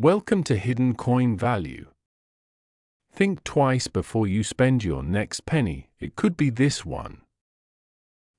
Welcome to Hidden Coin Value. Think twice before you spend your next penny. It could be this one.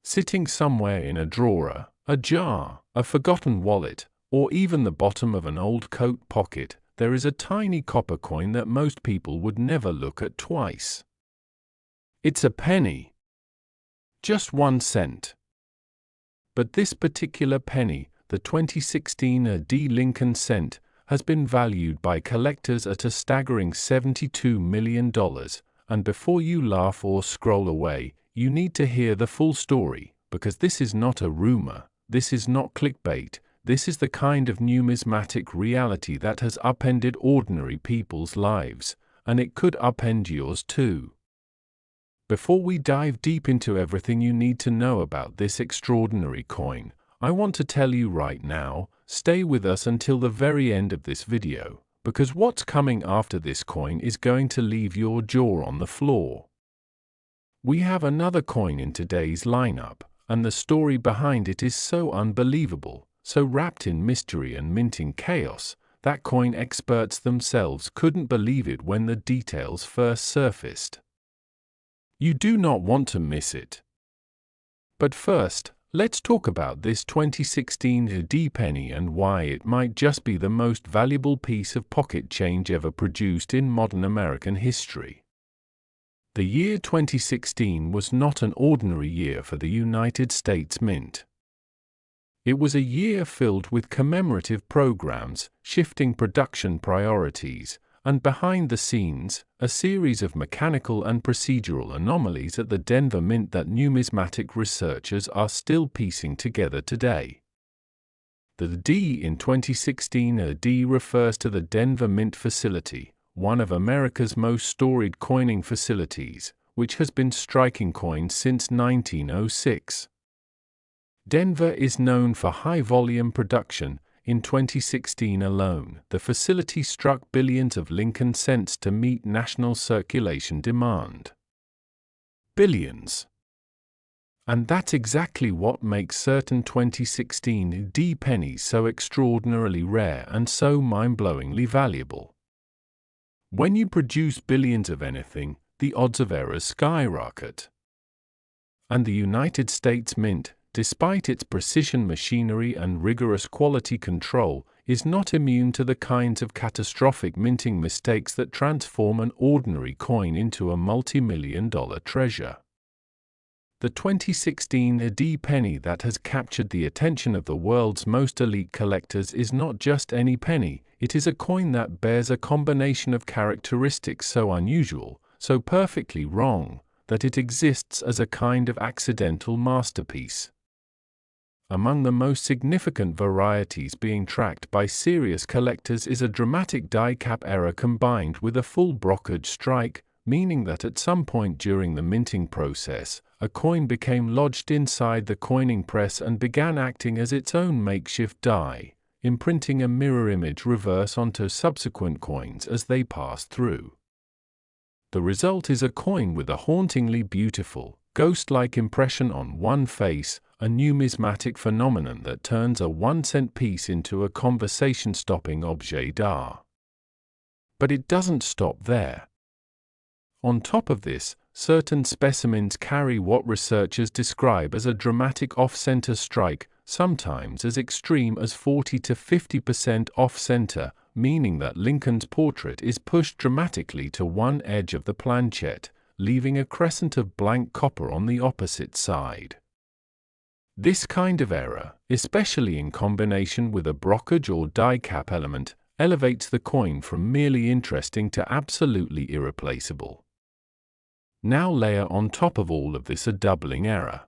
Sitting somewhere in a drawer, a jar, a forgotten wallet, or even the bottom of an old coat pocket, there is a tiny copper coin that most people would never look at twice. It's a penny. Just 1 cent. But this particular penny, the 2016 D. Lincoln cent, has been valued by collectors at a staggering $72 million, and before you laugh or scroll away, you need to hear the full story, because this is not a rumor, this is not clickbait, this is the kind of numismatic reality that has upended ordinary people's lives, and it could upend yours too. Before we dive deep into everything you need to know about this extraordinary coin, I want to tell you right now, stay with us until the very end of this video, because what's coming after this coin is going to leave your jaw on the floor. We have another coin in today's lineup, and the story behind it is so unbelievable, so wrapped in mystery and minting chaos, that coin experts themselves couldn't believe it when the details first surfaced. You do not want to miss it. But first, let's talk about this 2016 D penny and why it might just be the most valuable piece of pocket change ever produced in modern American history. The year 2016 was not an ordinary year for the United States Mint. It was a year filled with commemorative programs, shifting production priorities, and behind the scenes, a series of mechanical and procedural anomalies at the Denver Mint that numismatic researchers are still piecing together today. The D in 2016 D refers to the Denver Mint facility, one of America's most storied coining facilities, which has been striking coins since 1906. Denver is known for high-volume production. In 2016 alone, the facility struck billions of Lincoln cents to meet national circulation demand. Billions. And that's exactly what makes certain 2016 D pennies so extraordinarily rare and so mind-blowingly valuable. When you produce billions of anything, the odds of error skyrocket. And the United States Mint, despite its precision machinery and rigorous quality control, is not immune to the kinds of catastrophic minting mistakes that transform an ordinary coin into a multi-million-dollar treasure. The 2016 D penny that has captured the attention of the world's most elite collectors is not just any penny, it is a coin that bears a combination of characteristics so unusual, so perfectly wrong, that it exists as a kind of accidental masterpiece. Among the most significant varieties being tracked by serious collectors is a dramatic die cap error combined with a full brokerage strike, meaning that at some point during the minting process, a coin became lodged inside the coining press and began acting as its own makeshift die, imprinting a mirror image reverse onto subsequent coins as they passed through. The result is a coin with a hauntingly beautiful, ghost-like impression on one face, a numismatic phenomenon that turns a 1-cent piece into a conversation-stopping objet d'art. But it doesn't stop there. On top of this, certain specimens carry what researchers describe as a dramatic off-center strike, sometimes as extreme as 40 to 50% off-center, meaning that Lincoln's portrait is pushed dramatically to one edge of the planchette, leaving a crescent of blank copper on the opposite side. This kind of error, especially in combination with a brokerage or die cap element, elevates the coin from merely interesting to absolutely irreplaceable. Now layer on top of all of this a doubling error.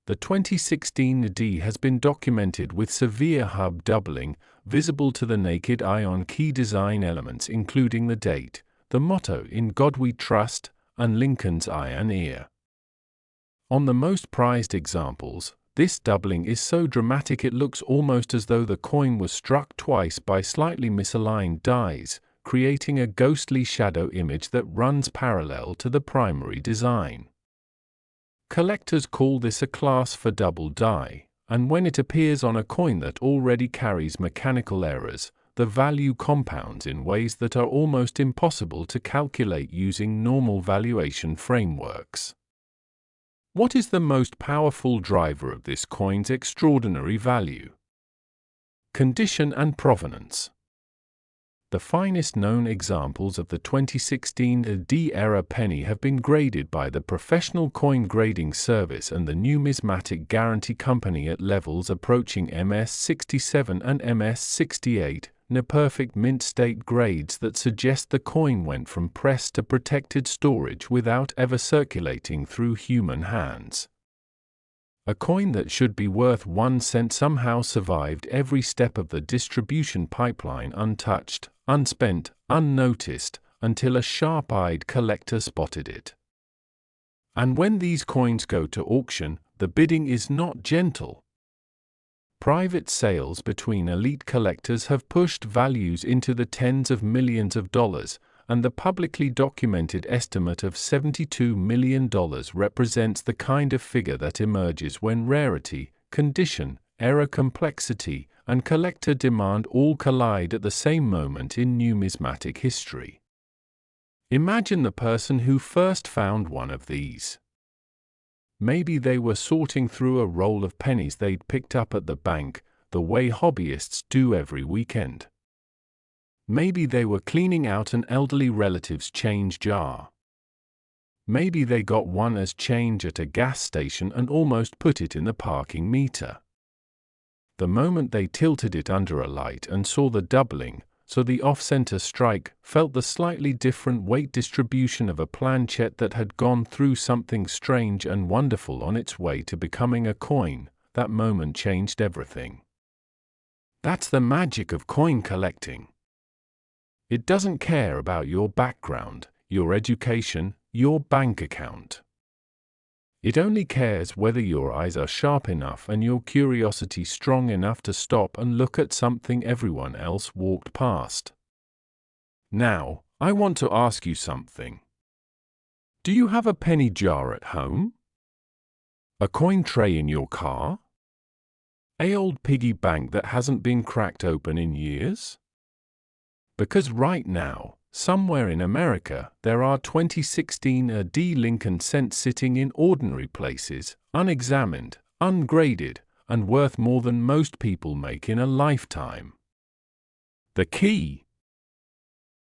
The 2016 D has been documented with severe hub doubling, visible to the naked eye on key design elements including the date, the motto "In God We Trust," and Lincoln's eye and ear. On the most prized examples, this doubling is so dramatic it looks almost as though the coin was struck twice by slightly misaligned dies, creating a ghostly shadow image that runs parallel to the primary design. Collectors call this a class for double die, and when it appears on a coin that already carries mechanical errors, the value compounds in ways that are almost impossible to calculate using normal valuation frameworks. What is the most powerful driver of this coin's extraordinary value? Condition and provenance. The finest known examples of the 2016 AD-era penny have been graded by the Professional Coin Grading Service and the Numismatic Guarantee Company at levels approaching MS67 and MS68, near-perfect mint state grades that suggest the coin went from press to protected storage without ever circulating through human hands. A coin that should be worth 1 cent somehow survived every step of the distribution pipeline untouched, unspent, unnoticed, until a sharp-eyed collector spotted it. And when these coins go to auction, the bidding is not gentle. Private sales between elite collectors have pushed values into the tens of millions of dollars, and the publicly documented estimate of $72 million represents the kind of figure that emerges when rarity, condition, error complexity, and collector demand all collide at the same moment in numismatic history. Imagine the person who first found one of these. Maybe they were sorting through a roll of pennies they'd picked up at the bank, the way hobbyists do every weekend. Maybe they were cleaning out an elderly relative's change jar. Maybe they got one as change at a gas station and almost put it in the parking meter. The moment they tilted it under a light and saw the doubling, so the off-center strike, felt the slightly different weight distribution of a planchette that had gone through something strange and wonderful on its way to becoming a coin, that moment changed everything. That's the magic of coin collecting. It doesn't care about your background, your education, your bank account. It only cares whether your eyes are sharp enough and your curiosity strong enough to stop and look at something everyone else walked past. Now, I want to ask you something. Do you have a penny jar at home? A coin tray in your car? An old piggy bank that hasn't been cracked open in years? Because right now, somewhere in America, there are 2016 AD Lincoln cents sitting in ordinary places, unexamined, ungraded, and worth more than most people make in a lifetime. The key: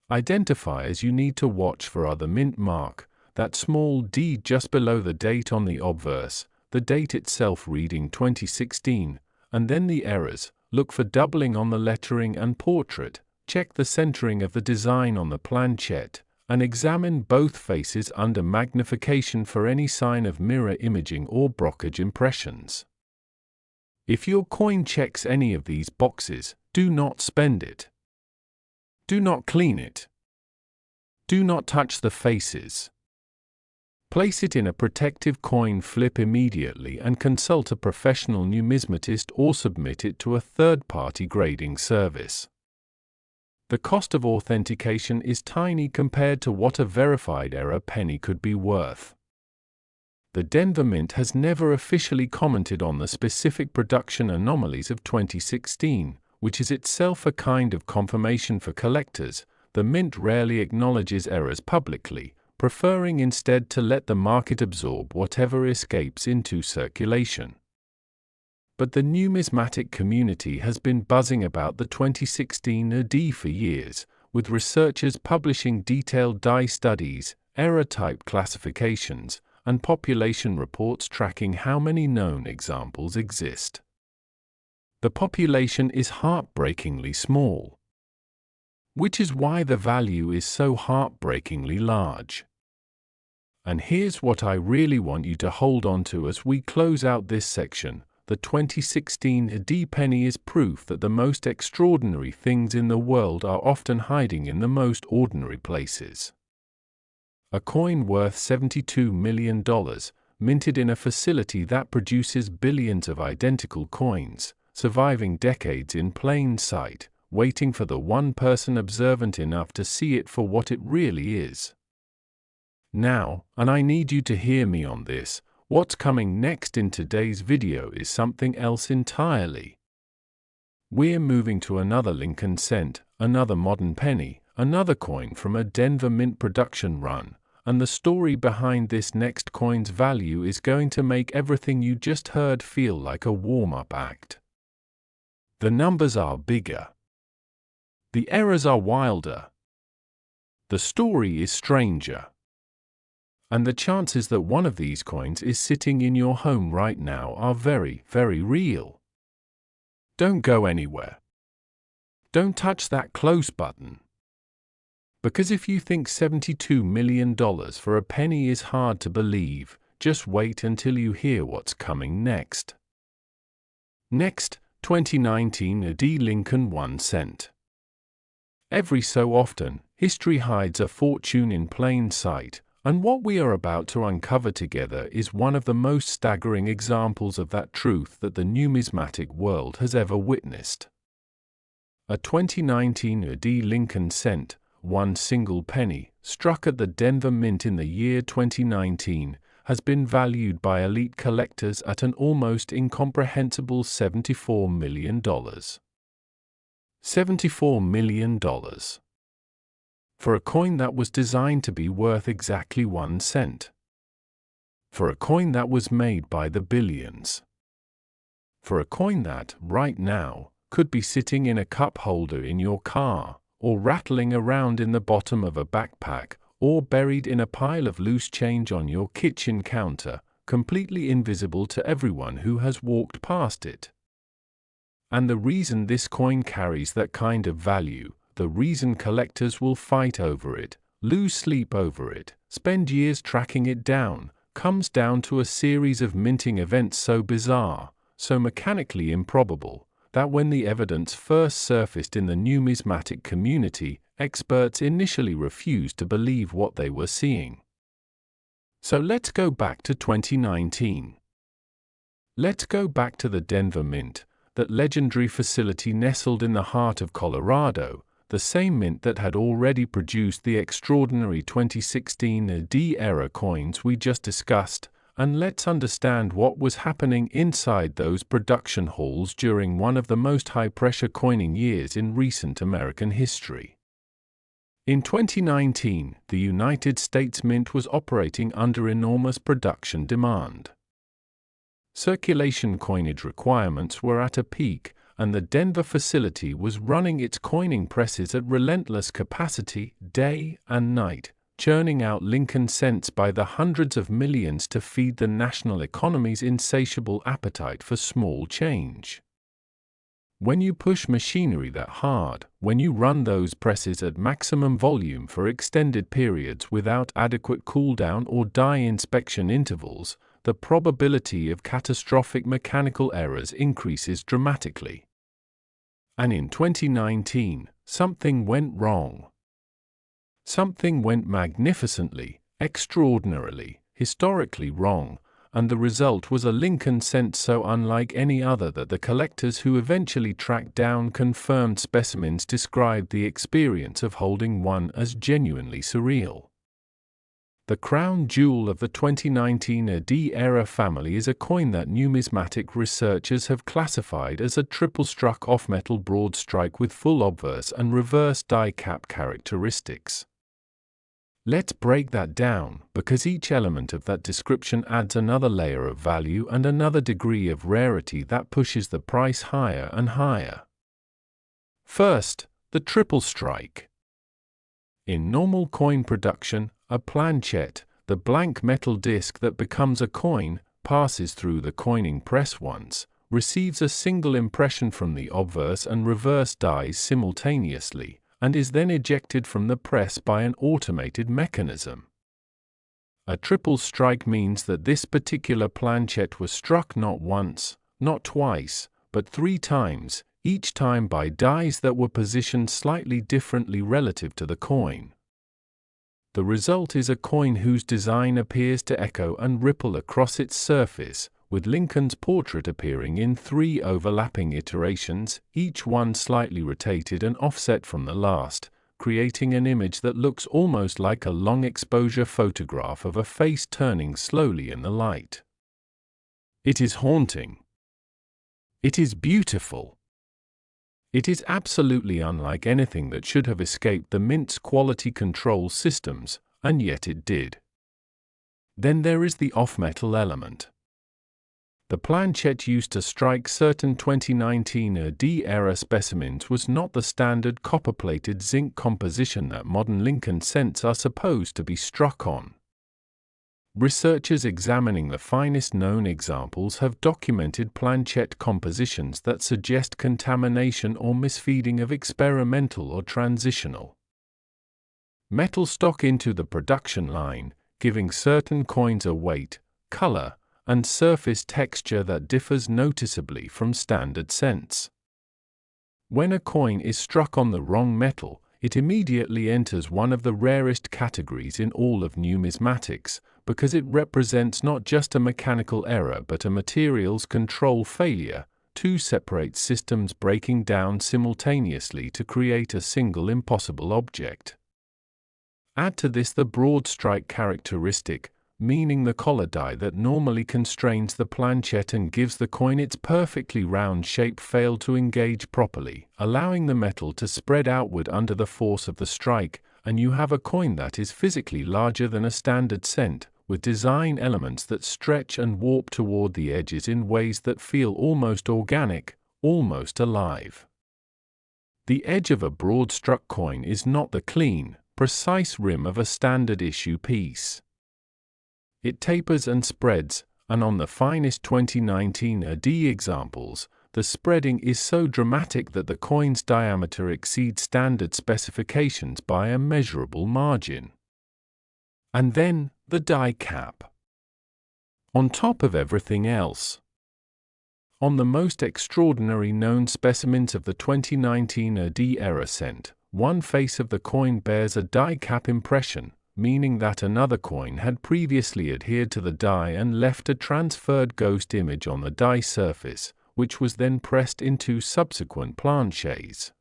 identifiers you need to watch for are the mint mark, that small d just below the date on the obverse, the date itself reading 2016, and then the errors. Look for doubling on the lettering and portrait. Check the centering of the design on the planchette, and examine both faces under magnification for any sign of mirror imaging or brokerage impressions. If your coin checks any of these boxes, do not spend it. Do not clean it. Do not touch the faces. Place it in a protective coin flip immediately and consult a professional numismatist or submit it to a third-party grading service. The cost of authentication is tiny compared to what a verified error penny could be worth. The Denver Mint has never officially commented on the specific production anomalies of 2016, which is itself a kind of confirmation for collectors. The Mint rarely acknowledges errors publicly, preferring instead to let the market absorb whatever escapes into circulation. But the numismatic community has been buzzing about the 2016 AD for years, with researchers publishing detailed die studies, error type classifications, and population reports tracking how many known examples exist. The population is heartbreakingly small, which is why the value is so heartbreakingly large. And here's what I really want you to hold on to as we close out this section. The 2016 AD penny is proof that the most extraordinary things in the world are often hiding in the most ordinary places. A coin worth $72 million, minted in a facility that produces billions of identical coins, surviving decades in plain sight, waiting for the one person observant enough to see it for what it really is. Now, and I need you to hear me on this, what's coming next in today's video is something else entirely. We're moving to another Lincoln cent, another modern penny, another coin from a Denver Mint production run, and the story behind this next coin's value is going to make everything you just heard feel like a warm-up act. The numbers are bigger. The errors are wilder. The story is stranger. And the chances that one of these coins is sitting in your home right now are very, very real. Don't go anywhere. Don't touch that close button. Because if you think $72 million for a penny is hard to believe, just wait until you hear what's coming next. Next, 2019 AD Lincoln 1 cent. Every so often, history hides a fortune in plain sight, and what we are about to uncover together is one of the most staggering examples of that truth that the numismatic world has ever witnessed. A 2019 AD Lincoln cent, one single penny, struck at the Denver Mint in the year 2019, has been valued by elite collectors at an almost incomprehensible $74 million. $74 million. For a coin that was designed to be worth exactly 1 cent. For a coin that was made by the billions. For a coin that, right now, could be sitting in a cup holder in your car, or rattling around in the bottom of a backpack, or buried in a pile of loose change on your kitchen counter, completely invisible to everyone who has walked past it. And the reason this coin carries that kind of value, the reason collectors will fight over it, lose sleep over it, spend years tracking it down, comes down to a series of minting events so bizarre, so mechanically improbable, that when the evidence first surfaced in the numismatic community, experts initially refused to believe what they were seeing. So let's go back to 2019. Let's go back to the Denver Mint, that legendary facility nestled in the heart of Colorado, the same mint that had already produced the extraordinary 2016 AD-era coins we just discussed, and let's understand what was happening inside those production halls during one of the most high-pressure coining years in recent American history. In 2019, the United States Mint was operating under enormous production demand. Circulation coinage requirements were at a peak, and the Denver facility was running its coining presses at relentless capacity, day and night, churning out Lincoln cents by the hundreds of millions to feed the national economy's insatiable appetite for small change. When you push machinery that hard, when you run those presses at maximum volume for extended periods without adequate cool-down or die inspection intervals, the probability of catastrophic mechanical errors increases dramatically. And in 2019, something went wrong. Something went magnificently, extraordinarily, historically wrong, and the result was a Lincoln cent so unlike any other that the collectors who eventually tracked down confirmed specimens described the experience of holding one as genuinely surreal. The crown jewel of the 2019 AD-era family is a coin that numismatic researchers have classified as a triple-struck off-metal broad strike with full obverse and reverse die cap characteristics. Let's break that down, because each element of that description adds another layer of value and another degree of rarity that pushes the price higher and higher. First, the triple strike. In normal coin production, a planchette, the blank metal disc that becomes a coin, passes through the coining press once, receives a single impression from the obverse and reverse dies simultaneously, and is then ejected from the press by an automated mechanism. A triple strike means that this particular planchette was struck not once, not twice, but 3 times, each time by dies that were positioned slightly differently relative to the coin. The result is a coin whose design appears to echo and ripple across its surface, with Lincoln's portrait appearing in 3 overlapping iterations, each one slightly rotated and offset from the last, creating an image that looks almost like a long-exposure photograph of a face turning slowly in the light. It is haunting. It is beautiful. It is absolutely unlike anything that should have escaped the Mint's quality control systems, and yet it did. Then there is the off-metal element. The planchette used to strike certain 2019 era specimens was not the standard copper-plated zinc composition that modern Lincoln cents are supposed to be struck on. Researchers examining the finest known examples have documented planchette compositions that suggest contamination or misfeeding of experimental or transitional metal stock into the production line, giving certain coins a weight, color, and surface texture that differs noticeably from standard cents. When a coin is struck on the wrong metal, it immediately enters one of the rarest categories in all of numismatics, because it represents not just a mechanical error but a materials control failure, two separate systems breaking down simultaneously to create a single impossible object. Add to this the broad strike characteristic, meaning the collar die that normally constrains the planchette and gives the coin its perfectly round shape failed to engage properly, allowing the metal to spread outward under the force of the strike, and you have a coin that is physically larger than a standard cent, with design elements that stretch and warp toward the edges in ways that feel almost organic, almost alive. The edge of a broad-struck coin is not the clean, precise rim of a standard issue piece. It tapers and spreads, and on the finest 2019 AD examples, the spreading is so dramatic that the coin's diameter exceeds standard specifications by a measurable margin. And then, the die cap. On top of everything else. On the most extraordinary known specimens of the 2019 AD era cent, one face of the coin bears a die cap impression, meaning that another coin had previously adhered to the die and left a transferred ghost image on the die surface, which was then pressed into subsequent planchets.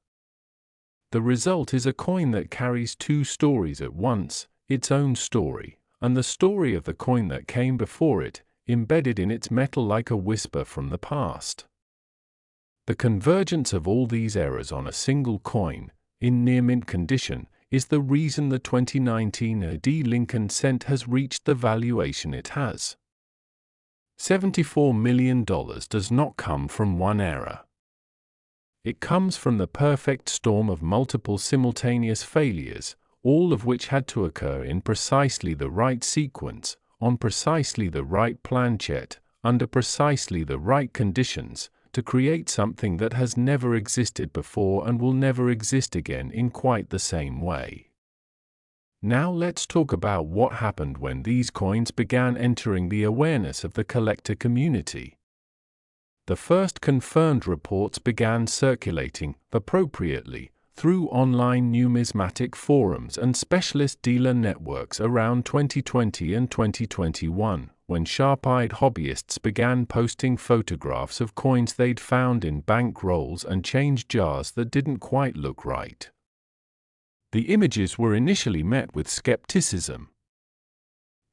The result is a coin that carries two stories at once, its own story, and the story of the coin that came before it, embedded in its metal like a whisper from the past. The convergence of all these errors on a single coin, in near-mint condition, is the reason the 2019 AD Lincoln cent has reached the valuation it has. $74 million does not come from one error. It comes from the perfect storm of multiple simultaneous failures, all of which had to occur in precisely the right sequence, on precisely the right planchette, under precisely the right conditions, to create something that has never existed before and will never exist again in quite the same way. Now let's talk about what happened when these coins began entering the awareness of the collector community. The first confirmed reports began circulating, appropriately, through online numismatic forums and specialist dealer networks around 2020 and 2021. When sharp-eyed hobbyists began posting photographs of coins they'd found in bank rolls and change jars that didn't quite look right. The images were initially met with skepticism.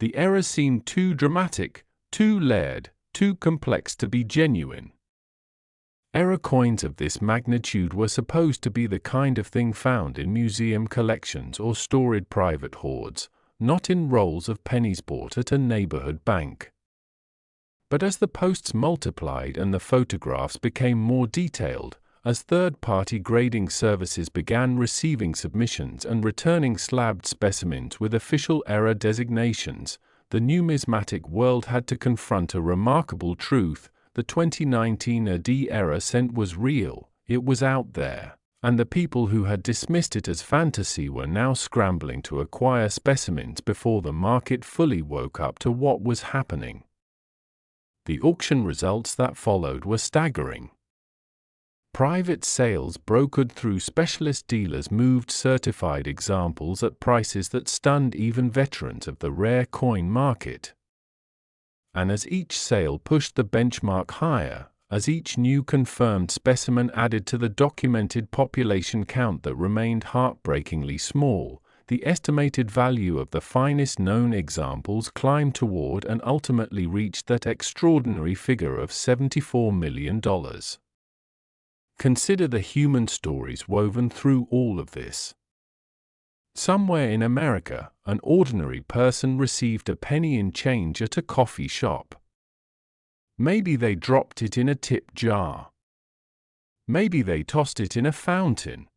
The errors seemed too dramatic, too layered, too complex to be genuine. Error coins of this magnitude were supposed to be the kind of thing found in museum collections or stored private hoards, not in rolls of pennies bought at a neighborhood bank. But as the posts multiplied and the photographs became more detailed, as third-party grading services began receiving submissions and returning slabbed specimens with official error designations, the numismatic world had to confront a remarkable truth: the 2019 AD error cent was real, it was out there. And the people who had dismissed it as fantasy were now scrambling to acquire specimens before the market fully woke up to what was happening. The auction results that followed were staggering. Private sales brokered through specialist dealers moved certified examples at prices that stunned even veterans of the rare coin market. And as each sale pushed the benchmark higher, as each new confirmed specimen added to the documented population count that remained heartbreakingly small, the estimated value of the finest known examples climbed toward and ultimately reached that extraordinary figure of $74 million. consider the human stories woven through all of this. Somewhere in America, an ordinary person received a penny in change at a coffee shop. Maybe they dropped it in a tip jar. Maybe they tossed it in a fountain.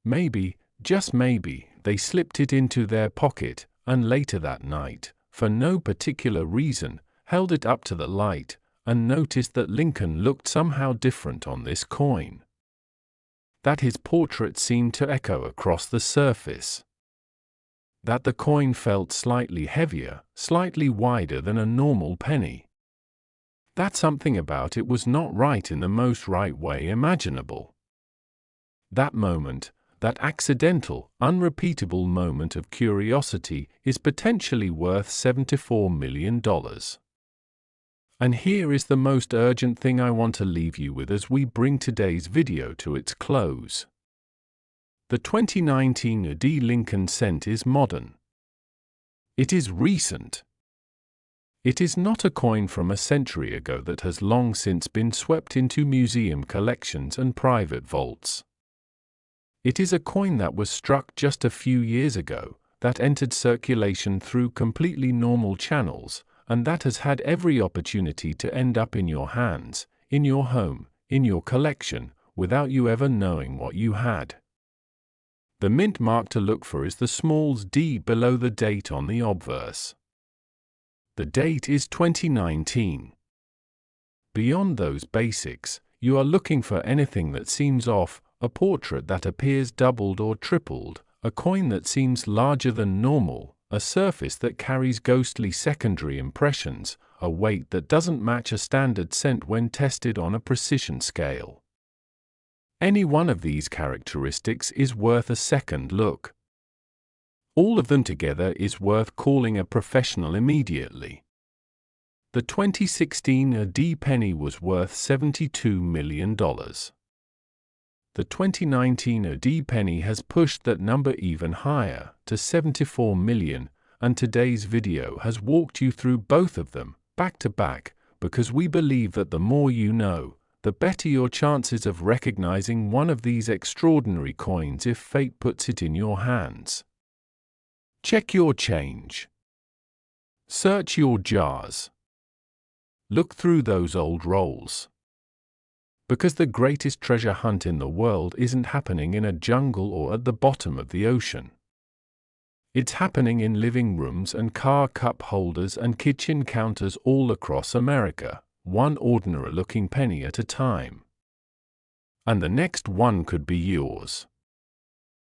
Maybe, just maybe, they slipped it into their pocket, and later that night, for no particular reason, held it up to the light, and noticed that Lincoln looked somehow different on this coin. That his portrait seemed to echo across the surface. That the coin felt slightly heavier, slightly wider than a normal penny. That something about it was not right in the most right way imaginable. That moment, that accidental, unrepeatable moment of curiosity is potentially worth $74 million. And here is the most urgent thing I want to leave you with as we bring today's video to its close. The 2019 A.D. Lincoln cent is modern. It is recent. It is not a coin from a century ago that has long since been swept into museum collections and private vaults. It is a coin that was struck just a few years ago, that entered circulation through completely normal channels, and that has had every opportunity to end up in your hands, in your home, in your collection, without you ever knowing what you had. The mint mark to look for is the small d below the date on the obverse. The date is 2019. Beyond those basics, you are looking for anything that seems off, a portrait that appears doubled or tripled, a coin that seems larger than normal, a surface that carries ghostly secondary impressions, a weight that doesn't match a standard cent when tested on a precision scale. Any one of these characteristics is worth a second look. All of them together is worth calling a professional immediately. The 2016 A.D. penny was worth $72 million. The 2019 A.D. penny has pushed that number even higher, to $74 million, and today's video has walked you through both of them, back to back, because we believe that the more you know, the better your chances of recognizing one of these extraordinary coins if fate puts it in your hands. Check your change. Search your jars. Look through those old rolls. Because the greatest treasure hunt in the world isn't happening in a jungle or at the bottom of the ocean. It's happening in living rooms and car cup holders and kitchen counters all across America, one ordinary-looking penny at a time. And the next one could be yours.